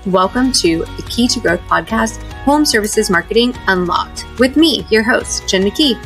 Welcome to the Key to Growth podcast, Home Services Marketing Unlocked, with me, your host, Jen McKee.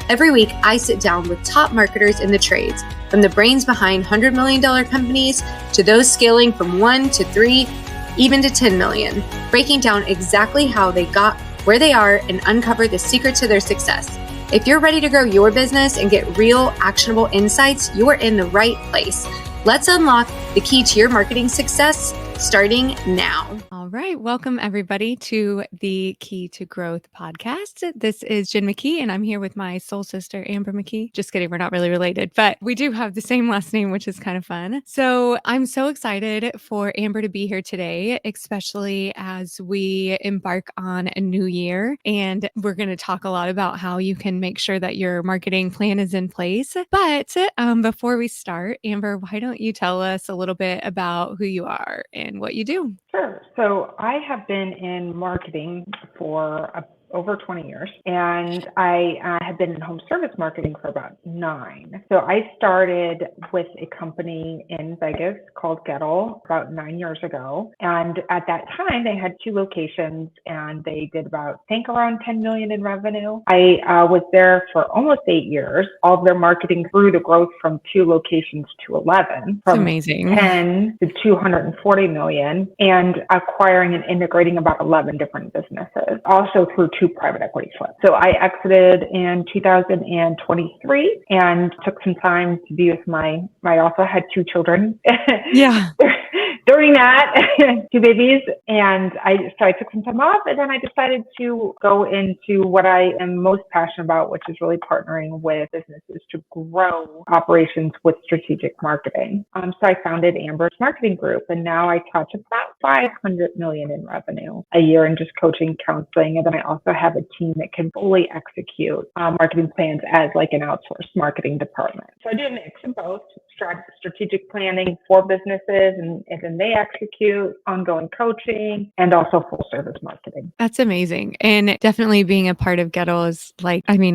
Every week, I sit down with top marketers in the trades, from the brains behind $100 million companies to those scaling from 1 to 3, even to 10 million, breaking down exactly how they got where they are and uncover the secret to their success. If you're ready to grow your business and get real, actionable insights, you are in the right place. Let's unlock the key to your marketing success starting now. All right. Welcome, everybody, to the Key to Growth podcast. This is Jen McKee, and I'm here with my soul sister, Amber McKee. Just kidding. We're not really related, but we do have the same last name, which is kind of fun. So I'm so excited for Amber to be here today, especially as we embark on a new year. And we're going to talk a lot about how you can make sure that your marketing plan is in place. But before we start, Amber, why don't you tell us a little bit about who you are and what you do? Sure. So I have been in marketing for over 20 years, and I have been in home service marketing for about 9. So I started with a company in Vegas called Goettl about 9 years ago. And at that time, they had 2 locations, and they did about, I think, around 10 million in revenue. I was there for almost 8 years. All of their marketing grew the growth from 2 locations to 11, from amazing. 10 to 240 million, and acquiring and integrating about 11 different businesses, also through 2 private equity flips. So I exited in 2023 and took some time to be with I also had 2 children. Yeah. During that, 2 babies. And so I took some time off, and then I decided to go into what I am most passionate about, which is really partnering with businesses to grow operations with strategic marketing. So I founded Amber's Marketing Group, and now I touch about 500 million in revenue a year in just coaching, counseling. And then I also have a team that can fully execute marketing plans as like an outsourced marketing department. So I do a mix of both strategic planning for businesses, and then they execute ongoing coaching and also full service marketing. That's amazing. And definitely being a part of Goettl is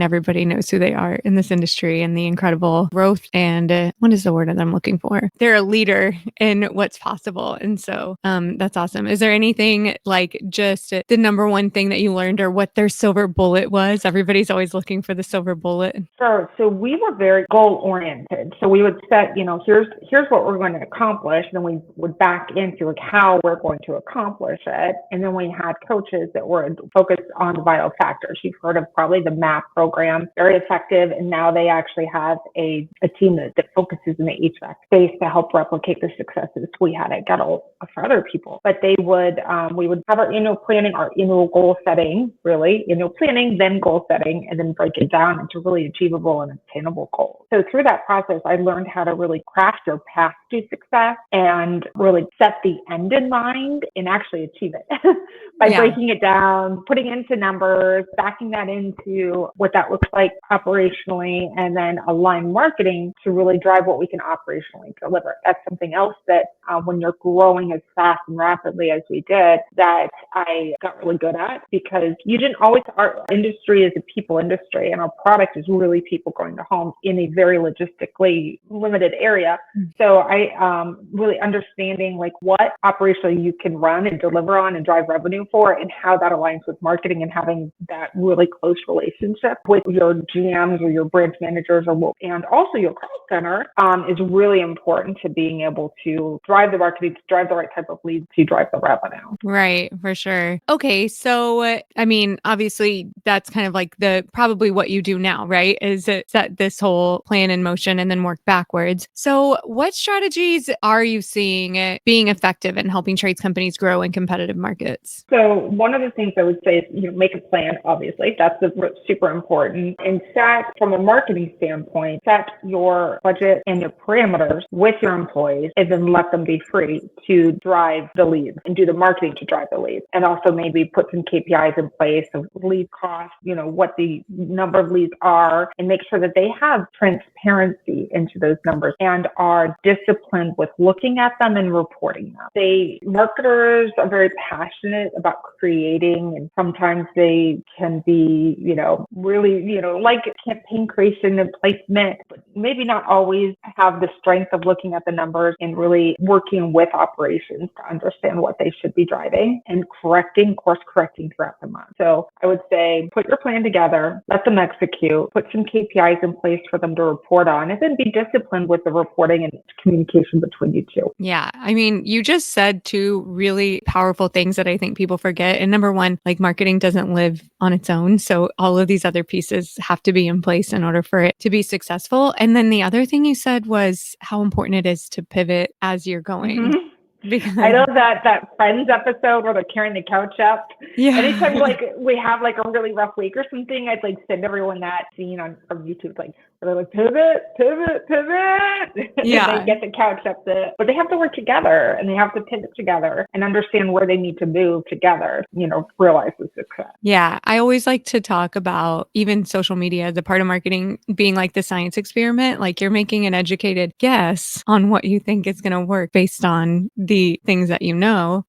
everybody knows who they are in this industry and the incredible growth. And what is the word that I'm looking for? They're a leader in what's possible. And so that's awesome. Is there anything like just the number one thing that you learned or what their silver bullet was? Everybody's always looking for the silver bullet. Sure. So we were very goal oriented. So we would set, here's what we're going to accomplish. And then we would back into like how we're going to accomplish it. And then we had coaches that were focused on the vital factors. You've heard of probably the MAP program, very effective. And now they actually have a team that focuses in the HVAC space to help replicate the successes we had at Goettl for other people. But we would have our annual planning, our annual goal setting, really, annual planning, then goal setting, and then break it down into really achievable and attainable goals. So through that process, I learned how to really craft your path to success and really set the end in mind and actually achieve it by breaking it down, putting into numbers, backing that into what that looks like operationally, and then align marketing to really drive what we can operationally deliver. That's something else that when you're growing as fast and rapidly as we did, that I got really good at, because our industry is a people industry, and our product is really people going to homes in a very logistically limited area. So I really understanding like what operationally you can run and deliver on and drive revenue for, and how that aligns with marketing, and having that really close relationship with your GMs or your branch managers and also your call center is really important to being able to drive the marketing, to drive the right type of leads, to drive the revenue. Right, for sure. Okay, so obviously that's kind of like probably what you do now, right? Is it set this whole plan in motion and then work backwards. So what strategies are you seeing being effective in helping trades companies grow in competitive markets? So one of the things I would say is, make a plan, obviously. That's super important. And from a marketing standpoint, set your budget and your parameters with your employees, and then let them be free to drive the leads and do the marketing to drive the leads. And also maybe put some KPIs in place of lead cost, what the number of leads are, and make sure that they have transparency into those numbers and are disciplined with looking at them and reporting them. Marketers are very passionate about creating, and sometimes they can be, really, like campaign creation and placement, but maybe not always have the strength of looking at the numbers and really working with operations to understand what they should be driving and course correcting throughout the month. So I would say put your plan together, let them execute, put some KPIs in place for them to report on, and then be disciplined with the reporting and communication between you two. Yeah. I mean, you just said two really powerful things that I think people forget. And number one, like marketing doesn't live on its own. So all of these other pieces have to be in place in order for it to be successful. And then the other thing you said was how important it is to pivot as you're going. Mm-hmm. Because I know that Friends episode where they're carrying the couch up. Yeah. Anytime we have like a really rough week or something, I'd like send everyone that scene from YouTube, like they're like pivot. Yeah. And they get the couch up but they have to work together and they have to pivot together and understand where they need to move together, realize the success. Yeah. I always like to talk about even social media, the part of marketing being like the science experiment. Like you're making an educated guess on what you think is going to work based on the things that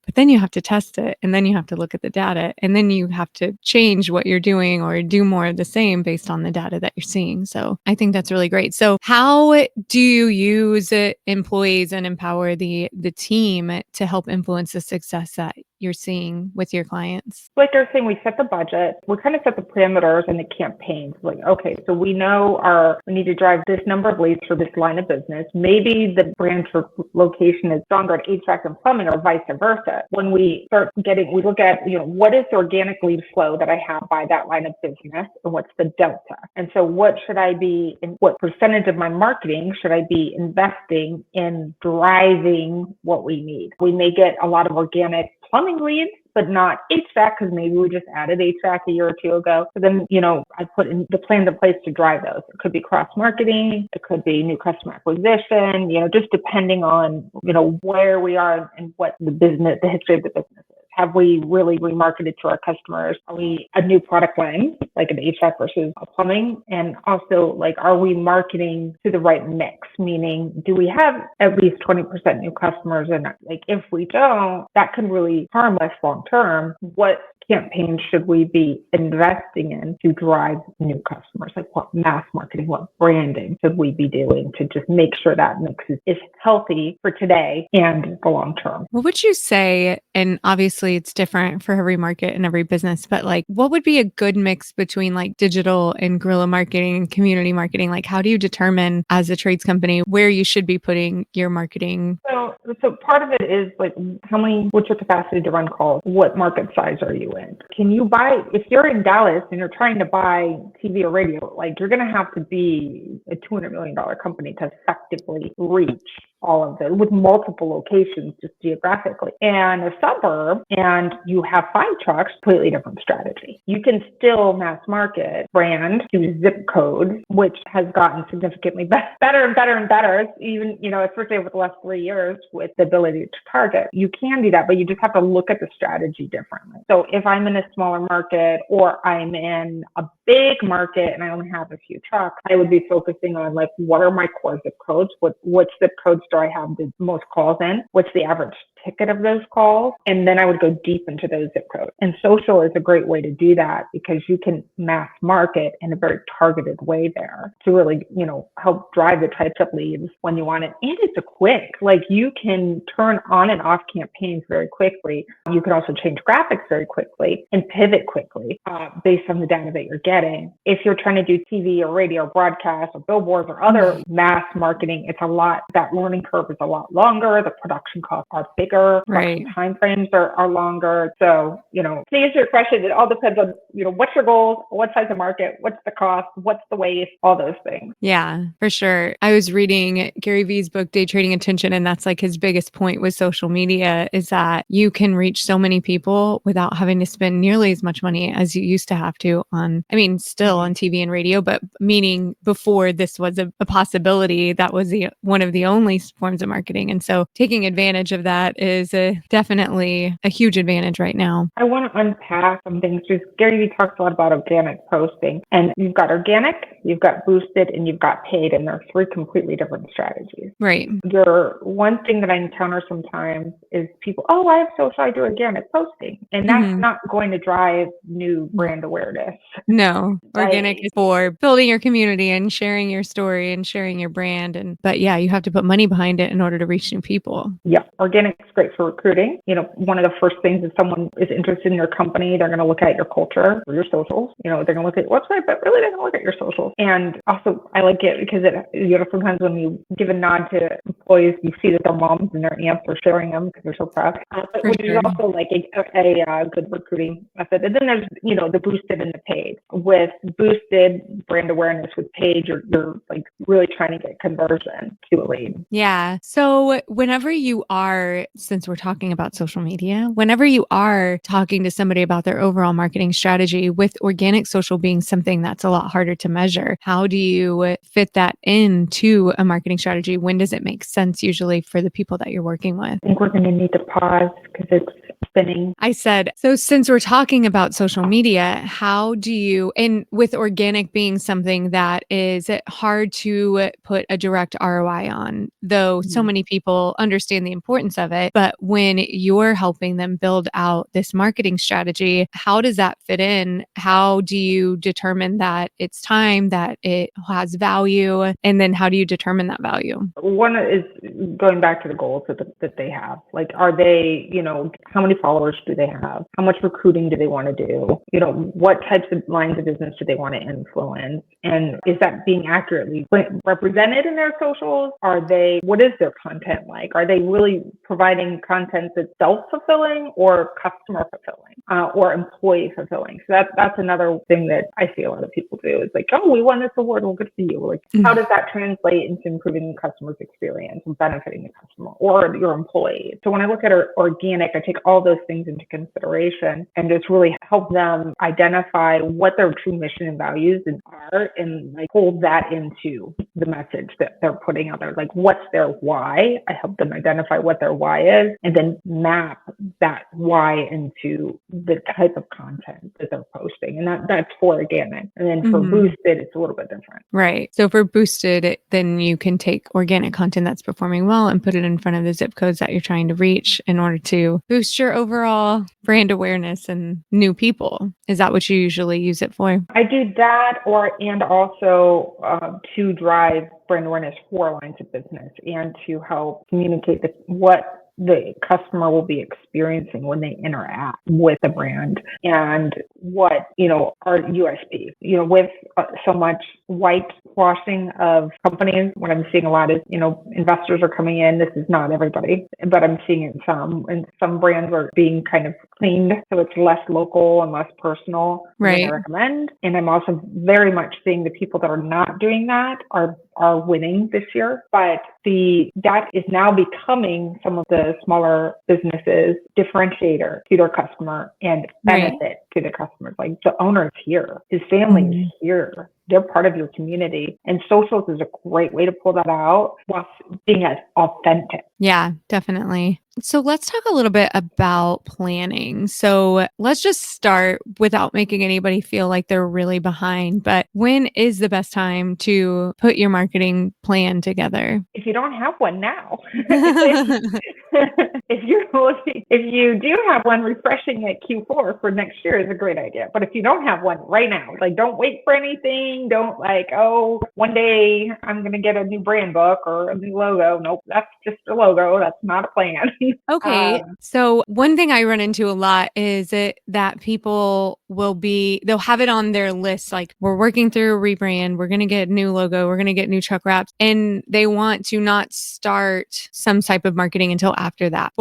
but then you have to test it and then you have to look at the data and then you have to change what you're doing or do more of the same based on the data that you're seeing. So I think that's really great. So how do you use employees and empower the team to help influence the success that you're seeing with your clients? Like I was saying, we set the budget. We kind of set the parameters and the campaigns. Like, okay, so we know we need to drive this number of leads for this line of business. Maybe the branch or location is stronger at HVAC and plumbing or vice versa. When we look at, what is the organic lead flow that I have by that line of business and what's the delta? And so what percentage of my marketing should I be investing in driving what we need? We may get a lot of organic plumbing leads, but not HVAC because maybe we just added HVAC a year or two ago. So then, I put in the plans in place to drive those. It could be cross marketing. It could be new customer acquisition, just depending on, where we are and what the history of the business is. Have we really remarketed to our customers? Are we a new product line, like an HVAC versus a plumbing? And also, are we marketing to the right mix? Meaning, do we have at least 20% new customers? And if we don't, that can really harm us long term. What campaigns should we be investing in to drive new customers? Like what mass marketing, what branding should we be doing to just make sure that mix is healthy for today and the long term? What would you say, and obviously it's different for every market and every business, but what would be a good mix between digital and guerrilla marketing and community marketing? How do you determine as a trades company where you should be putting your marketing? So part of it is what's your capacity to run calls? What market size are you in? Can you if you're in Dallas and you're trying to buy TV or radio, you're going to have to be a $200 million company to effectively reach all of those with multiple locations just geographically. And a suburb, and you have 5 trucks, completely different strategy. You can still mass market brand to zip codes, which has gotten significantly better and better, even, especially over the last 3 years with the ability to target. You can do that, but you just have to look at the strategy differently. So if I'm in a smaller market or I'm in a big market and I only have a few trucks, I would be focusing on what are my core zip codes? What zip codes do I have the most calls in? What's the average ticket of those calls? And then I would go deep into those zip codes. And social is a great way to do that because you can mass market in a very targeted way there to really, help drive the types of leads when you want it. And it's you can turn on and off campaigns very quickly. You can also change graphics very quickly and pivot quickly based on the data that you're getting. If you're trying to do TV or radio or broadcast or billboards or other mass marketing, that learning curve is a lot longer. The production costs are bigger. Right. Time frames are longer. So, to answer your question, it all depends on, what's your goals, what size of market, what's the cost, what's the waste, all those things. Yeah, for sure. I was reading Gary Vee's book, Day Trading Attention, and that's his biggest point with social media is that you can reach so many people without having to spend nearly as much money as you used to have to still on TV and radio, but meaning before this was a possibility, that was one of the only plant-based forms of marketing. And so taking advantage of that is definitely a huge advantage right now. I want to unpack some things. Just Gary Vee talks a lot about organic posting, and you've got organic, you've got boosted, and you've got paid, and they're three completely different strategies. Right. One thing that I encounter sometimes is people, oh, I have social, I do organic posting, and that's not going to drive new brand awareness. No, organic is for building your community and sharing your story and sharing your brand. But yeah, you have to put money behind it in order to reach new people. Yeah, organic is great for recruiting. One of the first things is someone is interested in your company, they're going to look at your culture or your socials. They're going to look at your website, but really they're going to look at your socials. And also, I like it because sometimes when you give a nod to employees, you see that their moms and their aunts are sharing them because they're so proud. Which is also like a good recruiting method. And then there's the boosted and the paid. With boosted brand awareness, with paid, you're like really trying to get conversion to a lead. Yeah. So whenever you are, since we're talking about social media, whenever you are talking to somebody about their overall marketing strategy, with organic social being something that's a lot harder to measure, how do you fit that into a marketing strategy? When does it make sense usually for the people that you're working with? I think we're going to need to pause because it's spinning. I said, so since we're talking about social media, how do you, and with organic being something that is hard to put a direct ROI on, though so many people understand the importance of it, but when you're helping them build out this marketing strategy, how does that fit in? How do you determine that it's time, that it has value? And then how do you determine that value? One is going back to the goals that they have. Like, are they, how many followers do they have? How much recruiting do they want to do? What types of lines of business do they want to influence? And is that being accurately represented in their socials? What is their content like? Are they really providing content that's self-fulfilling or customer fulfilling or employee fulfilling? So that's another thing that I see a lot of people do. It's like, oh, we won this award. Well, good for you. Like, how does that translate into improving the customer's experience and benefiting the customer or your employees? So when I look at organic, I take all those things into consideration and just really help them identify what their true mission and values are, and like hold that into the message that they're putting out there. Like, what's their why? I help them identify what their why is and then map that why into the type of content that they're posting. And that's for organic. And then for boosted, it's a little bit different. Right. So for boosted, then you can take organic content that's performing well and put it in front of the zip codes that you're trying to reach in order to boost your overall brand awareness and new people. Is that what you usually use it for? I do that, and also to drive brand awareness for lines of business and to help communicate what the customer will be experiencing when they interact with the brand and what, our USP. With so much whitewashing of companies, what I'm seeing a lot is, investors are coming in. This is not everybody, but I'm seeing it and some brands are being kind of cleaned. So it's less local and less personal than I recommend. And I'm also very much seeing the people that are not doing that are winning this year. But that is now becoming some of the smaller businesses differentiator to their customer and benefit to the customers. Like, the owner is here, his family is here. They're part of your community. And socials is a great way to pull that out while being as authentic. Yeah, definitely. So let's talk a little bit about planning. So let's just start without making anybody feel like they're really behind. But when is the best time to put your marketing plan together? If you don't have one now. If you do have one, refreshing at Q4 for next year is a great idea. But if you don't have one right now, like, don't wait for anything. Don't one day I'm going to get a new brand book or a new logo. Nope, that's just a logo. That's not a plan. Okay. So one thing I run into a lot is that people they'll have it on their list. Like, we're working through a rebrand. We're going to get a new logo. We're going to get new truck wraps. And they want to not start some type of marketing until after that.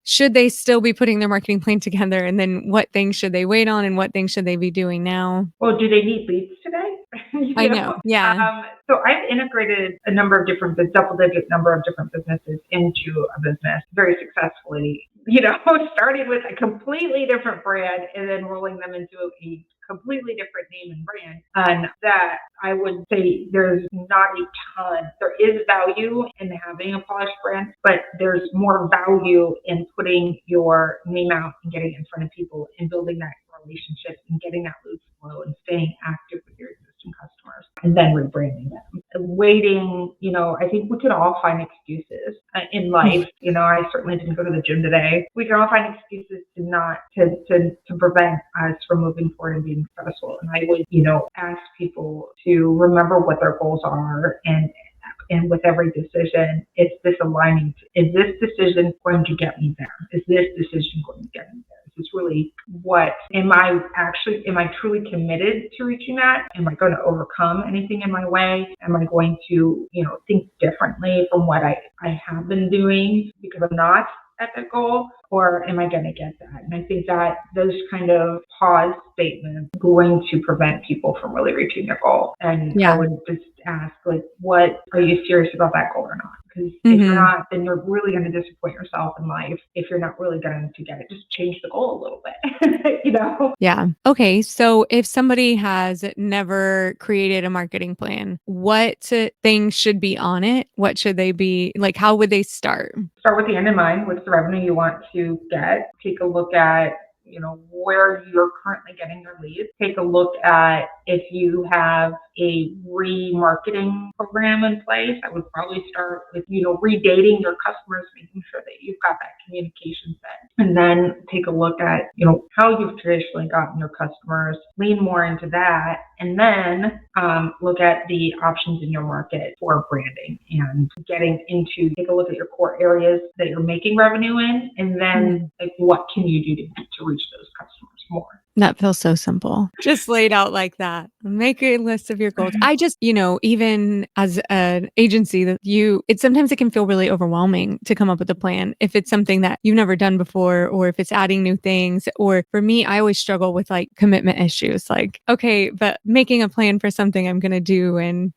Should they still be putting their marketing plan together? And then what things should they wait on and what things should they be doing now? Well, do they need leads today? I know. Yeah. So I've integrated a double-digit number of different businesses into a business very successfully. Starting with a completely different brand and then rolling them into a completely different name and brand. And that I would say there's not a ton. There is value in having a polished brand, but there's more value in putting your name out and getting it in front of people and building that relationship and getting that lead flow and staying active with your existing customers and then rebranding them. Waiting, I think we can all find excuses in life. I certainly didn't go to the gym today. We can all find excuses to prevent us from moving forward and being successful. And I would, ask people to remember what their goals are and with every decision, is this aligning? Is this decision going to get me there? Is this decision going to get me there? Is this really am I truly committed to reaching that? Am I going to overcome anything in my way? Am I going to, think differently from what I have been doing because I'm not at the goal? Or am I going to get that? And I think that those kind of pause statements are going to prevent people from really reaching their goal. And I would just ask, what are you serious about that goal or not? Because if you're not, then you're really going to disappoint yourself in life if you're not really going to get it. Just change the goal a little bit, Yeah. Okay. So if somebody has never created a marketing plan, what things should be on it? What should they be like? How would they start? Start with the end in mind. What's the revenue you want to get? Take a look at where you're currently getting your leads. Take a look at if you have a remarketing program in place. I would probably start with, redating your customers, making sure that you've got that communication set. And then take a look at, how you've traditionally gotten your customers, lean more into that. And then look at the options in your market for branding and take a look at your core areas that you're making revenue in. And then what can you do to reach those customers more? That feels so simple. Just laid out like that. Make a list of your goals. I just, even as an agency sometimes it can feel really overwhelming to come up with a plan if it's something that you've never done before, or if it's adding new things. Or for me, I always struggle with commitment issues. Okay, but making a plan for something I'm going to do in,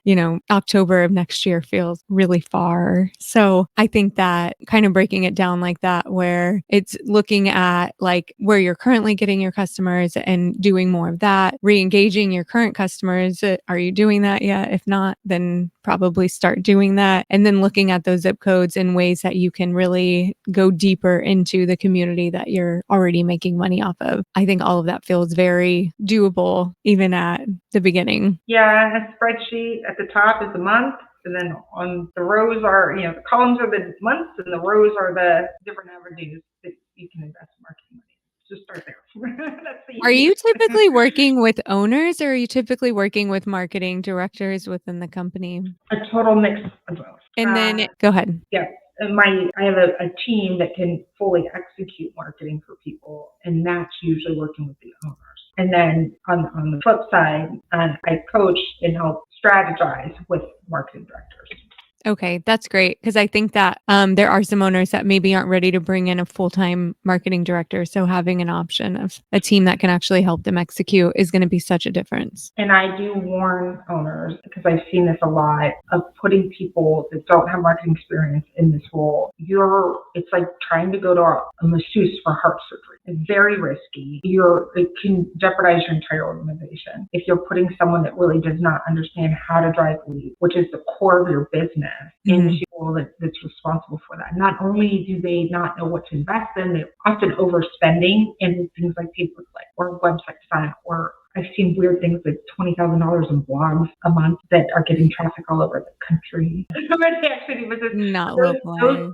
October of next year feels really far. So I think that kind of breaking it down like that, where it's looking at where you're currently getting your customers and doing more of that, re-engaging your current customers. Are you doing that yet? If not, then probably start doing that. And then looking at those zip codes in ways that you can really go deeper into the community that you're already making money off of. I think all of that feels very doable, even at the beginning. Yeah, a spreadsheet at the top is the month. And then on the rows are, the columns are the months and the rows are the different avenues that you can invest in marketing money. Just start there. Are you typically working with owners, or are you typically working with marketing directors within the company? A total mix of both. And then go ahead. Yeah. I have a team that can fully execute marketing for people, and that's usually working with the owners. And then on the flip side, I coach and help strategize with marketing directors. Okay, that's great, because I think that there are some owners that maybe aren't ready to bring in a full-time marketing director. So having an option of a team that can actually help them execute is going to be such a difference. And I do warn owners, because I've seen this a lot, of putting people that don't have marketing experience in this role. It's like trying to go to a masseuse for heart surgery. It's very risky. It can jeopardize your entire organization if you're putting someone that really does not understand how to drive leads, which is the core of your business, into that's responsible for that. Not only do they not know what to invest in, they're often overspending in things like pay-per-click or website design, or I've seen weird things like $20,000 in blogs a month that are getting traffic all over the country. Not locally.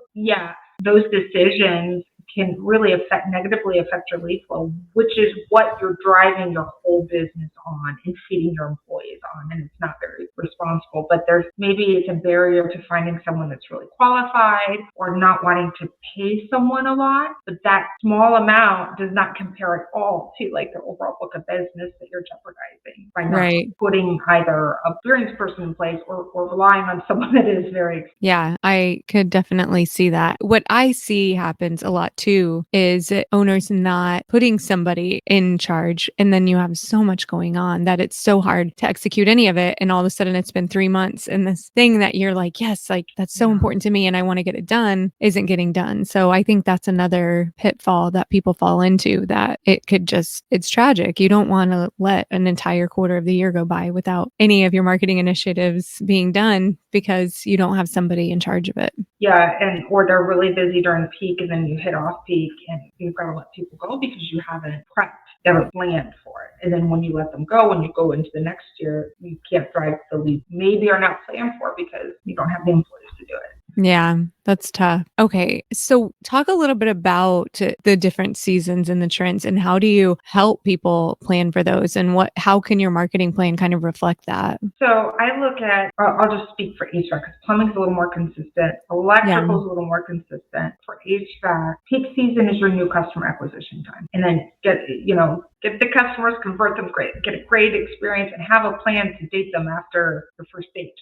Those decisions can really negatively affect your lead flow, which is what you're driving your whole business on and feeding your employees on. And it's not very responsible, but it's a barrier to finding someone that's really qualified, or not wanting to pay someone a lot. But that small amount does not compare at all to the overall book of business that you're jeopardizing by not putting either a experienced person in place or relying on someone that is very experienced. Yeah, I could definitely see that. What I see happens a lot too too is owners not putting somebody in charge. And then you have so much going on that it's so hard to execute any of it. And all of a sudden it's been 3 months and this thing that you're like, yes, like that's so important to me and I want to get it done isn't getting done. So I think that's another pitfall that people fall into, that it's tragic. You don't want to let an entire quarter of the year go by without any of your marketing initiatives being done because you don't have somebody in charge of it. Yeah, or they're really busy during peak and then you hit off peak and you've got to let people go because you haven't prepped, you haven't planned for it. And then when you let them go, when you go into the next year, you can't drive the lead maybe are not planned for because you don't have the employees to do it. Yeah, that's tough. Okay. So talk a little bit about the different seasons and the trends and how do you help people plan for those and how can your marketing plan kind of reflect that? So I look at, I'll just speak for HVAC because plumbing's a little more consistent. Electrical's a little more consistent. For HVAC, peak season is your new customer acquisition time. And then get the customers, convert them great, get a great experience and have a plan to date them after the first date.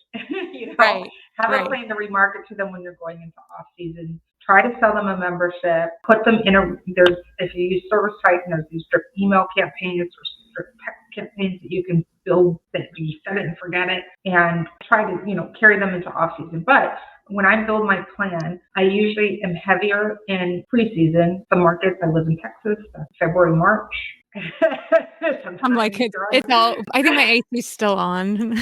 Right. Have a plan to remarket to them when you're going into off season. Try to sell them a membership. Put them in if you use Service Titan, there's these drip email campaigns or drip text campaigns that you can build that you set it and forget it, and try to carry them into off season. But when I build my plan, I usually am heavier in preseason. Some markets, I live in Texas, February, March. I'm like, it's all, I think my AC is still on.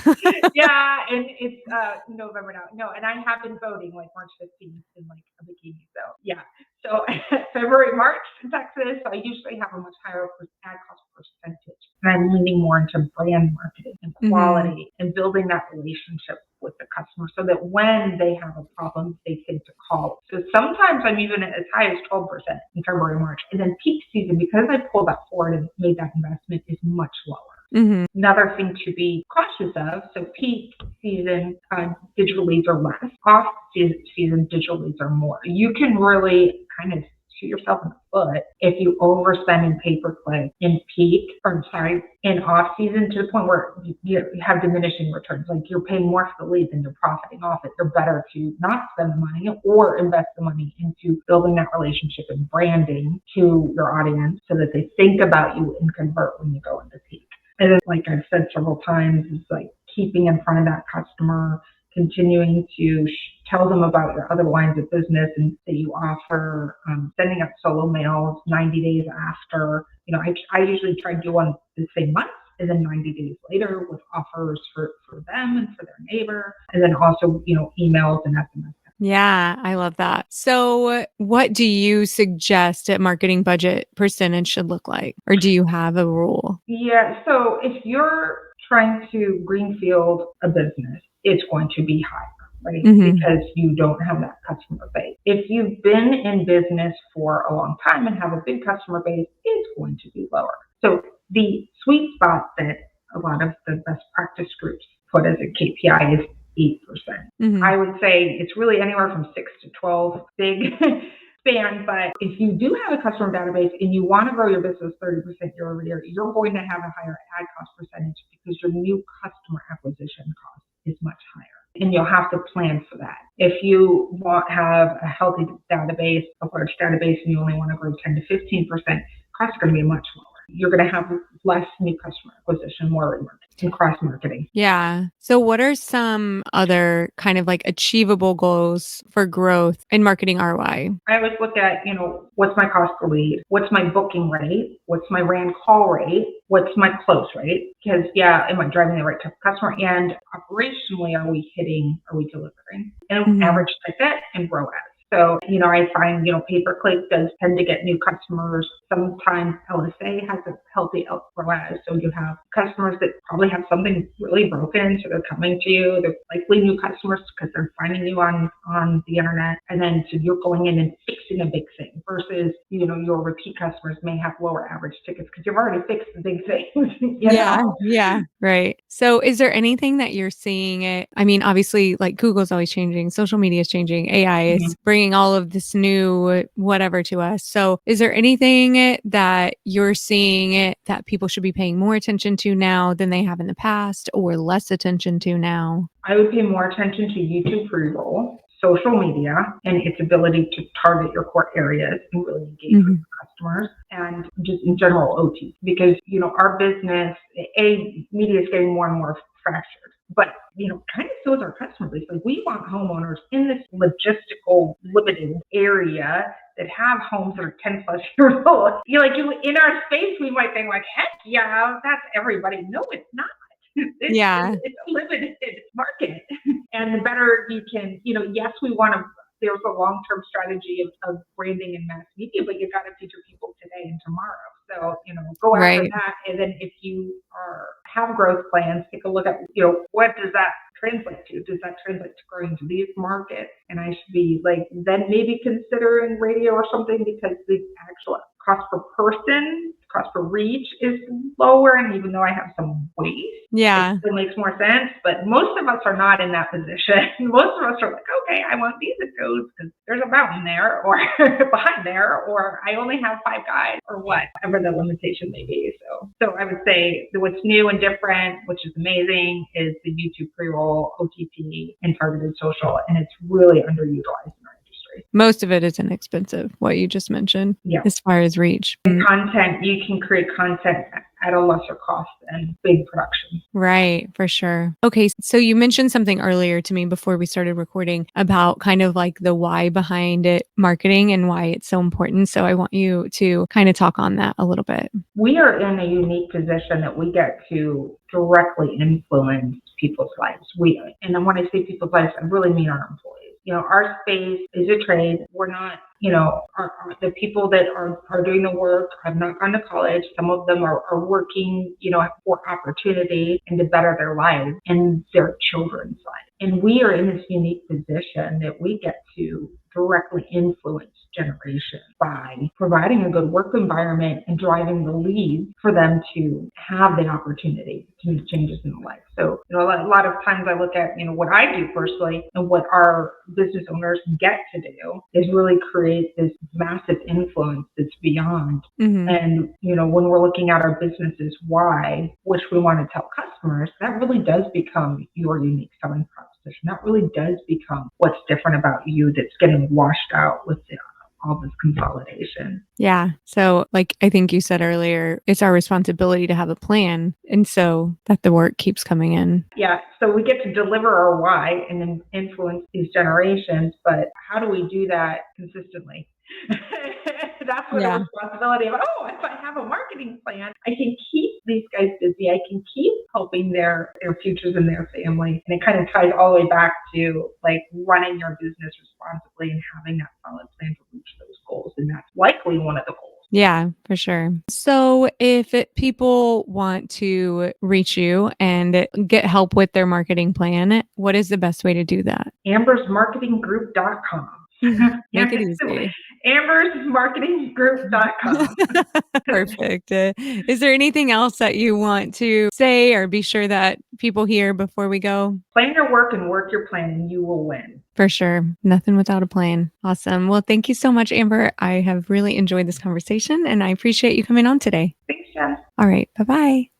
Yeah, and it's November now. No, and I have been voting like March 15th in like a bikini. So yeah, so February, March in Texas, I usually have a much higher ad cost percentage. And I'm leaning more into brand marketing and quality and building that relationship with the customer so that when they have a problem, they think to call. So sometimes I'm even as high as 12% in February, March. And then peak season, because I pulled that forward and made that investment, is much lower. Mm-hmm. Another thing to be cautious of, so peak season digital leads are less. Off season digital leads are more. You can really kind of shoot yourself in the foot if you overspend in pay-per-click in off season to the point where you have diminishing returns. Like you're paying more for the lead than you're profiting off it. You're better to not spend the money or invest the money into building that relationship and branding to your audience so that they think about you and convert when you go into peak. And then, like I've said several times, it's like keeping in front of that customer, continuing to tell them about your other lines of business and that you offer, sending out solo mails 90 days after. I usually try to do one the same month and then 90 days later with offers for them and for their neighbor. And then also, emails and SMS. Yeah, I love that. So what do you suggest a marketing budget percentage should look like? Or do you have a rule? Yeah, so if you're trying to greenfield a business, it's going to be higher, right? Mm-hmm. Because you don't have that customer base. If you've been in business for a long time and have a big customer base, it's going to be lower. So the sweet spot that a lot of the best practice groups put as a KPI is 8%. Mm-hmm. I would say it's really anywhere from 6 to 12, big span. But if you do have a customer database and you want to grow your business 30% year over year, you're going to have a higher ad cost percentage because your new customer acquisition cost is much higher. And you'll have to plan for that. If you have a healthy database, a large database, and you only want to grow 10 to 15%, costs are going to be much lower. You're going to have less new customer acquisition, more remarketing and cross marketing. Yeah. So what are some other kind of like achievable goals for growth in marketing ROI? I always look at, what's my cost per lead? What's my booking rate? What's my RAN call rate? What's my close rate? Because am I driving the right type of customer? And operationally, are we delivering? And average ticket and ROAS. So, I find, pay-per-click does tend to get new customers. Sometimes LSA has a healthy ROAS. So you have customers that probably have something really broken. So they're coming to you. They're likely new customers because they're finding you on the internet. And then so you're going in and fixing a big thing versus, your repeat customers may have lower average tickets because you've already fixed the big things. Yeah. Right. So is there anything that you're seeing? I mean, obviously, like Google's always changing. Social media is changing. AI is bringing all of this new whatever to us. So is there anything that you're seeing that people should be paying more attention to now than they have in the past or less attention to now? I would pay more attention to YouTube pre-roll. social media and its ability to target your core areas and really engage with customers, and just in general OT. Because, our business, media is getting more and more fractured. But, kind of so is our customer base. Like, we want homeowners in this logistical limited area that have homes that are 10 plus years old. In our space, we might think like, heck yeah, that's everybody. No, it's not. It's a limited market. And the better you can, yes, there's a long-term strategy of branding and mass media, but you got to feature people today and tomorrow. So, go after that. And then if you have growth plans, take a look at, what does that translate to? Does that translate to growing to these markets? And I should be then maybe considering radio or something, because the actual cost per person, cost per reach is lower. And even though I have some waste, it still makes more sense. But most of us are not in that position. Most of us are like, okay, I want these zip codes because there's a mountain there or behind there, or I only have 5 guys, or whatever the limitation may be. So I would say that what's new and different, which is amazing, is the YouTube pre-roll, OTT, and targeted social. And it's really underutilized in our industry. Most of it is inexpensive, what you just mentioned, as far as reach. And content, you can create content at a lesser cost than big production. Right, for sure. Okay, so you mentioned something earlier to me before we started recording about kind of like the why behind it, marketing, and why it's so important. So I want you to kind of talk on that a little bit. We are in a unique position that we get to directly influence people's lives. And when I say people's lives, I really mean our employees. Our space is a trade. We're not, the people that are doing the work have not gone to college. Some of them are working, for opportunity and to better their lives and their children's lives. And we are in this unique position that we get to directly influence generation by providing a good work environment and driving the lead for them to have the opportunity to make changes in their life. So, a lot of times I look at, what I do personally and what our business owners get to do is really create this massive influence that's beyond. And, when we're looking at our businesses, why, which we want to tell customers, that really does become your unique selling proposition. That really does become what's different about you that's getting washed out with all this consolidation. Yeah. So like I think you said earlier, it's our responsibility to have a plan. And so that the work keeps coming in. Yeah. So we get to deliver our why and then influence these generations. But how do we do that consistently? That's where the responsibility of, if I have a marketing plan, I can keep these guys busy. I can keep helping their futures and their family. And it kind of ties all the way back to running your business responsibly and having that solid plan to reach those goals. And that's likely one of the goals. Yeah, for sure. So if people want to reach you and get help with their marketing plan, what is the best way to do that? Amber'sMarketingGroup.com. Make it easy. Amber'sMarketingGroup.com. Perfect. Is there anything else that you want to say or be sure that people hear before we go? Plan your work and work your plan and you will win. For sure. Nothing without a plan. Awesome. Well, thank you so much, Amber. I have really enjoyed this conversation and I appreciate you coming on today. Thanks, Jen. All right. Bye-bye.